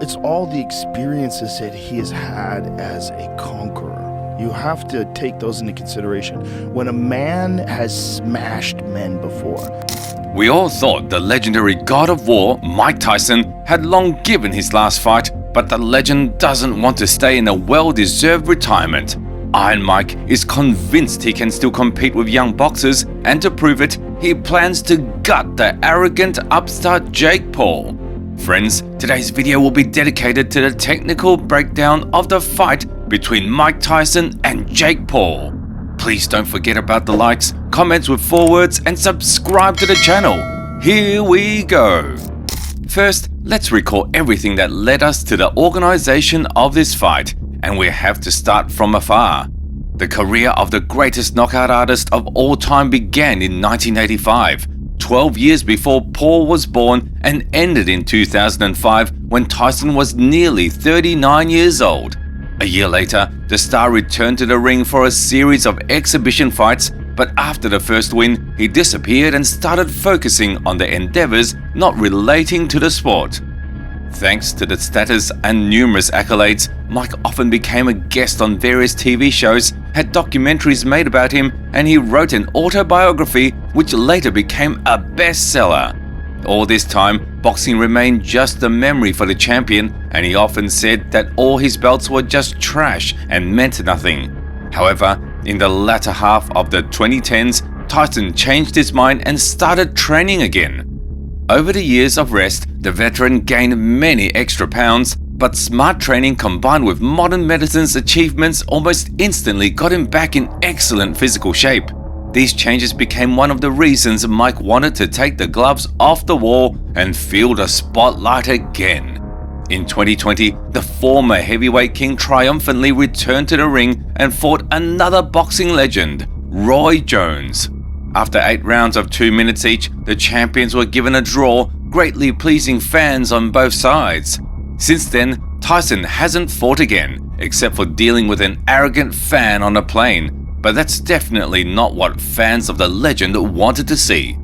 It's all the experiences that he has had as a conqueror. You have to take those into consideration. When a man has smashed men before. We all thought the legendary God of War, Mike Tyson, had long given his last fight, but the legend doesn't want to stay in a well-deserved retirement. Iron Mike is convinced he can still compete with young boxers, and to prove it, he plans to gut the arrogant upstart Jake Paul. Friends, today's video will be dedicated to the technical breakdown of the fight between Mike Tyson and Jake Paul. Please don't forget about the likes, comments with 4 words, and subscribe to the channel. Here we go. First, let's recall everything that led us to the organization of this fight, and we have to start from afar. The career of the greatest knockout artist of all time began in 1985, 12 years before Paul was born, and ended in 2005 when Tyson was nearly 39 years old. A year later, the star returned to the ring for a series of exhibition fights, but after the first win, he disappeared and started focusing on the endeavors not relating to the sport. Thanks to the status and numerous accolades, Mike often became a guest on various TV shows, had documentaries made about him, and he wrote an autobiography which later became a bestseller. All this time, boxing remained just a memory for the champion, and he often said that all his belts were just trash and meant nothing. However, in the latter half of the 2010s, Tyson changed his mind and started training again. Over the years of rest, the veteran gained many extra pounds, but smart training combined with modern medicine's achievements almost instantly got him back in excellent physical shape. These changes became one of the reasons Mike wanted to take the gloves off the wall and feel the spotlight again. In 2020, the former heavyweight king triumphantly returned to the ring and fought another boxing legend, Roy Jones. After 8 rounds of 2 minutes each, the champions were given a draw, greatly pleasing fans on both sides. Since then, Tyson hasn't fought again, except for dealing with an arrogant fan on a plane. But that's definitely not what fans of the legend wanted to see.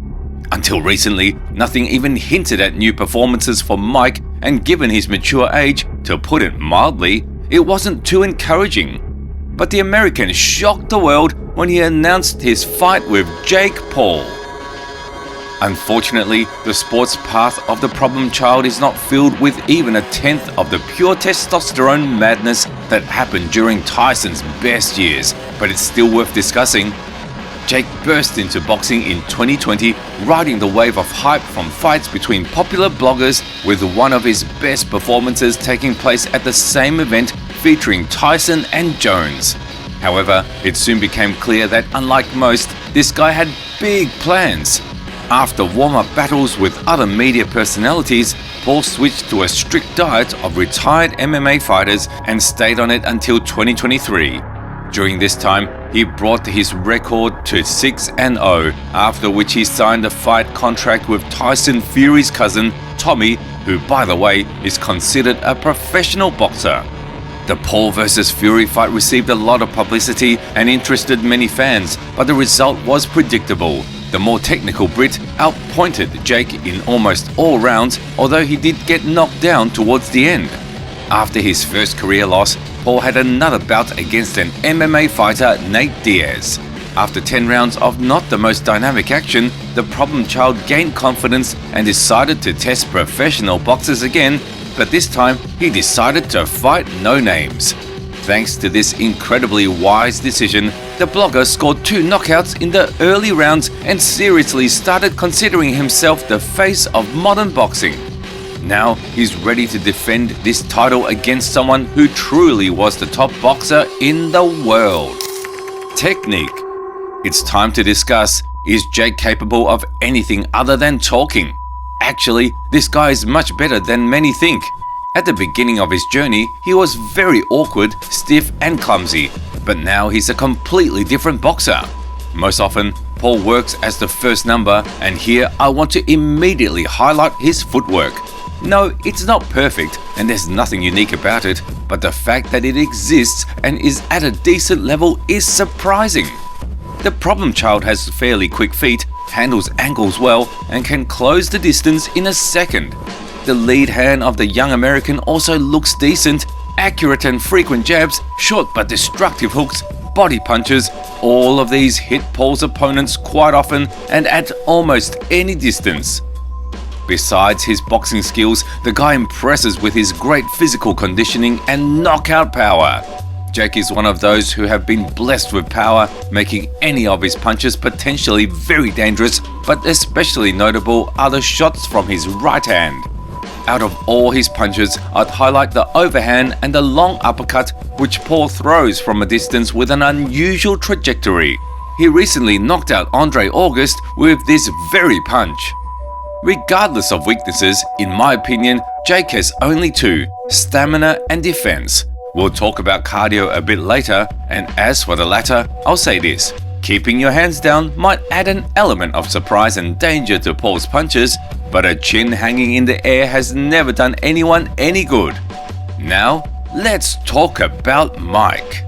Until recently, nothing even hinted at new performances for Mike, and given his mature age, to put it mildly, it wasn't too encouraging. But the American shocked the world when he announced his fight with Jake Paul. Unfortunately, the sports path of the problem child is not filled with even a tenth of the pure testosterone madness that happened during Tyson's best years, but it's still worth discussing. Jake burst into boxing in 2020, riding the wave of hype from fights between popular bloggers, with one of his best performances taking place at the same event featuring Tyson and Jones. However, it soon became clear that unlike most, this guy had big plans. After warm-up battles with other media personalities, Paul switched to a strict diet of retired MMA fighters and stayed on it until 2023. During this time, he brought his record to 6-0, after which he signed a fight contract with Tyson Fury's cousin, Tommy, who by the way is considered a professional boxer. The Paul vs Fury fight received a lot of publicity and interested many fans, but the result was predictable. The more technical Brit outpointed Jake in almost all rounds, although he did get knocked down towards the end. After his first career loss, Paul had another bout against an MMA fighter, Nate Diaz. After 10 rounds of not the most dynamic action, the problem child gained confidence and decided to test professional boxers again, but this time he decided to fight no names. Thanks to this incredibly wise decision, the blogger scored 2 knockouts in the early rounds and seriously started considering himself the face of modern boxing. Now he's ready to defend this title against someone who truly was the top boxer in the world. Technique. It's time to discuss, is Jake capable of anything other than talking? Actually, this guy is much better than many think. At the beginning of his journey, he was very awkward, stiff and clumsy, but now he's a completely different boxer. Most often, Paul works as the first number, and here I want to immediately highlight his footwork. No, it's not perfect and there's nothing unique about it, but the fact that it exists and is at a decent level is surprising. The problem child has fairly quick feet, handles angles well, and can close the distance in a second. The lead hand of the young American also looks decent. Accurate and frequent jabs, short but destructive hooks, body punches, all of these hit Paul's opponents quite often and at almost any distance. Besides his boxing skills, the guy impresses with his great physical conditioning and knockout power. Jake is one of those who have been blessed with power, making any of his punches potentially very dangerous, but especially notable are the shots from his right hand. Out of all his punches, I'd highlight the overhand and the long uppercut which Paul throws from a distance with an unusual trajectory. He recently knocked out Andre August with this very punch. Regardless of weaknesses, in my opinion, Jake has only two: stamina and defense. We'll talk about cardio a bit later, and as for the latter, I'll say this: keeping your hands down might add an element of surprise and danger to Paul's punches, but a chin hanging in the air has never done anyone any good. Now, let's talk about Mike.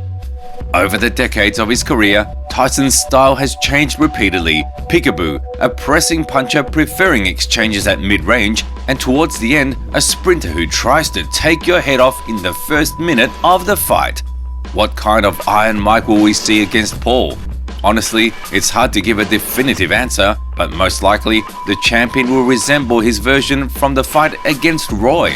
Over the decades of his career, Tyson's style has changed repeatedly. Peekaboo, a pressing puncher preferring exchanges at mid-range, and towards the end, a sprinter who tries to take your head off in the first minute of the fight. What kind of Iron Mike will we see against Paul? Honestly, it's hard to give a definitive answer, but most likely, the champion will resemble his version from the fight against Roy.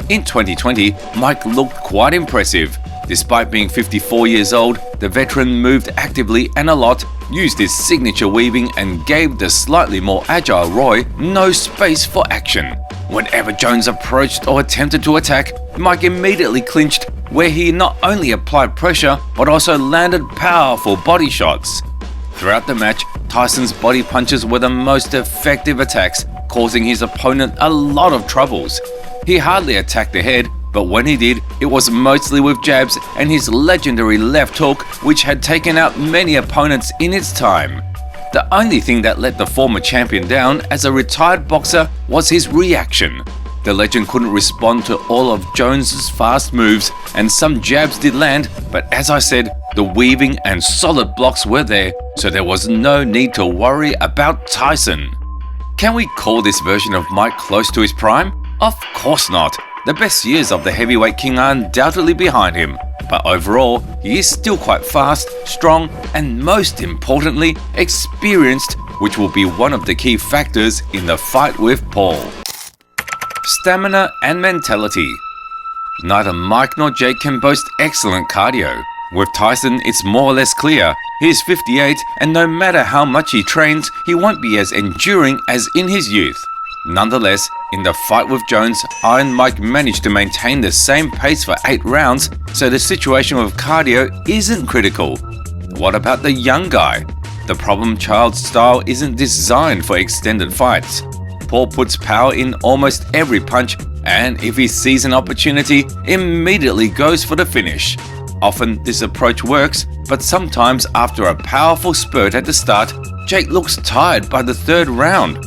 In 2020, Mike looked quite impressive. Despite being 54 years old, the veteran moved actively and a lot, used his signature weaving and gave the slightly more agile Roy no space for action. Whenever Jones approached or attempted to attack, Mike immediately clinched, where he not only applied pressure but also landed powerful body shots. Throughout the match, Tyson's body punches were the most effective attacks, causing his opponent a lot of troubles. He hardly attacked the head, but when he did, it was mostly with jabs and his legendary left hook, which had taken out many opponents in its time. The only thing that let the former champion down as a retired boxer was his reaction. The legend couldn't respond to all of Jones's fast moves, and some jabs did land, but as I said, the weaving and solid blocks were there, so there was no need to worry about Tyson. Can we call this version of Mike close to his prime? Of course not. The best years of the heavyweight king are undoubtedly behind him, but overall, he is still quite fast, strong, and most importantly, experienced, which will be one of the key factors in the fight with Paul. Stamina and mentality. Neither Mike nor Jake can boast excellent cardio. With Tyson, it's more or less clear. He is 58, and no matter how much he trains, he won't be as enduring as in his youth. Nonetheless, in the fight with Jones, Iron Mike managed to maintain the same pace for 8 rounds, so the situation with cardio isn't critical. What about the young guy? The problem child style isn't designed for extended fights. Paul puts power in almost every punch, and if he sees an opportunity, immediately goes for the finish. Often this approach works, but sometimes after a powerful spurt at the start, Jake looks tired by the 3rd round.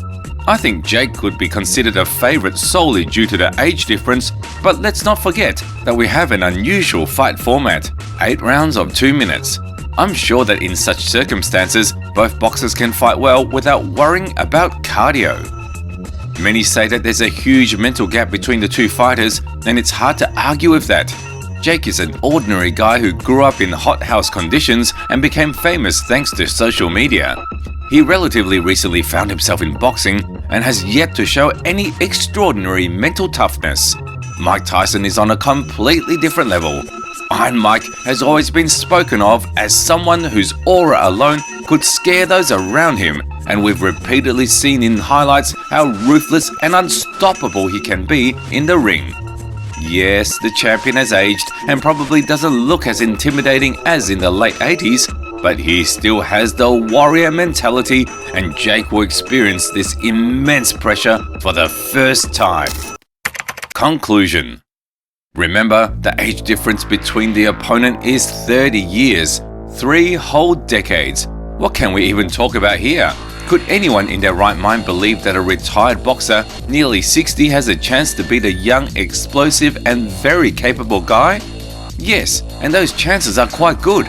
I think Jake could be considered a favourite solely due to the age difference, but let's not forget that we have an unusual fight format, 8 rounds of 2 minutes. I'm sure that in such circumstances, both boxers can fight well without worrying about cardio. Many say that there's a huge mental gap between the two fighters, and it's hard to argue with that. Jake is an ordinary guy who grew up in hothouse conditions and became famous thanks to social media. He relatively recently found himself in boxing and has yet to show any extraordinary mental toughness. Mike Tyson is on a completely different level. Iron Mike has always been spoken of as someone whose aura alone could scare those around him, and we've repeatedly seen in highlights how ruthless and unstoppable he can be in the ring. Yes, the champion has aged and probably doesn't look as intimidating as in the late 80s, but he still has the warrior mentality, and Jake will experience this immense pressure for the first time. Conclusion. Remember, the age difference between the opponent is 30 years, 3 whole decades. What can we even talk about here? Could anyone in their right mind believe that a retired boxer, nearly 60, has a chance to beat a young, explosive, and very capable guy? Yes, and those chances are quite good.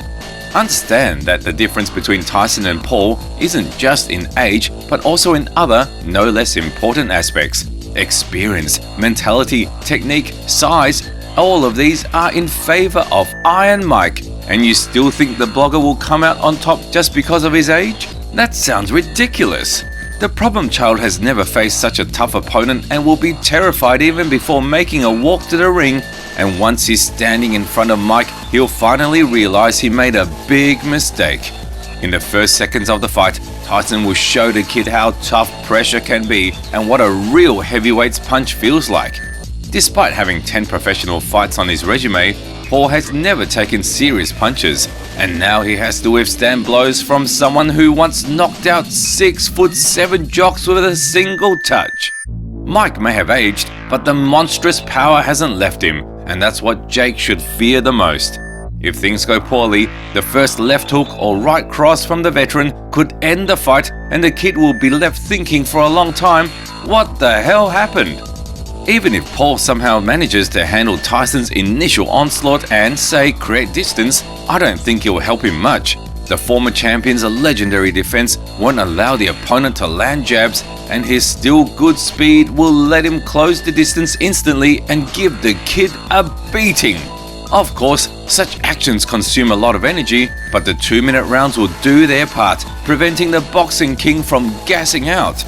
Understand that the difference between Tyson and Paul isn't just in age, but also in other, no less important aspects. Experience, mentality, technique, size, all of these are in favor of Iron Mike, and you still think the blogger will come out on top just because of his age? That sounds ridiculous. The problem child has never faced such a tough opponent and will be terrified even before making a walk to the ring, and once he's standing in front of Mike, he'll finally realize he made a big mistake. In the first seconds of the fight, Tyson will show the kid how tough pressure can be and what a real heavyweight's punch feels like. Despite having 10 professional fights on his resume, Paul has never taken serious punches, and now he has to withstand blows from someone who once knocked out 6'7" jocks with a single touch. Mike may have aged, but the monstrous power hasn't left him, and that's what Jake should fear the most. If things go poorly, the first left hook or right cross from the veteran could end the fight, and the kid will be left thinking for a long time, what the hell happened? Even if Paul somehow manages to handle Tyson's initial onslaught and, say, create distance, I don't think it will help him much. The former champion's legendary defense won't allow the opponent to land jabs, and his still good speed will let him close the distance instantly and give the kid a beating. Of course, such actions consume a lot of energy, but the 2-minute rounds will do their part, preventing the boxing king from gassing out.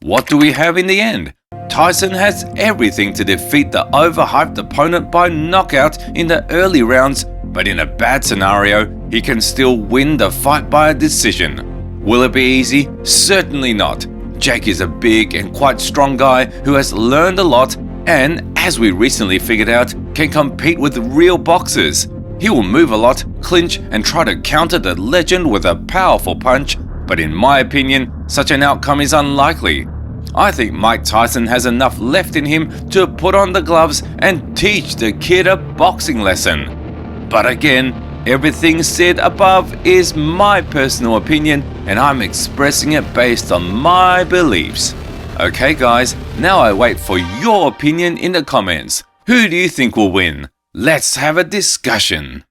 What do we have in the end? Tyson has everything to defeat the overhyped opponent by knockout in the early rounds, but in a bad scenario, he can still win the fight by a decision. Will it be easy? Certainly not. Jake is a big and quite strong guy who has learned a lot and, as we recently figured out, can compete with real boxers. He will move a lot, clinch, and try to counter the legend with a powerful punch, but in my opinion, such an outcome is unlikely. I think Mike Tyson has enough left in him to put on the gloves and teach the kid a boxing lesson. But again, everything said above is my personal opinion, and I'm expressing it based on my beliefs. Okay guys, now I wait for your opinion in the comments. Who do you think will win? Let's have a discussion.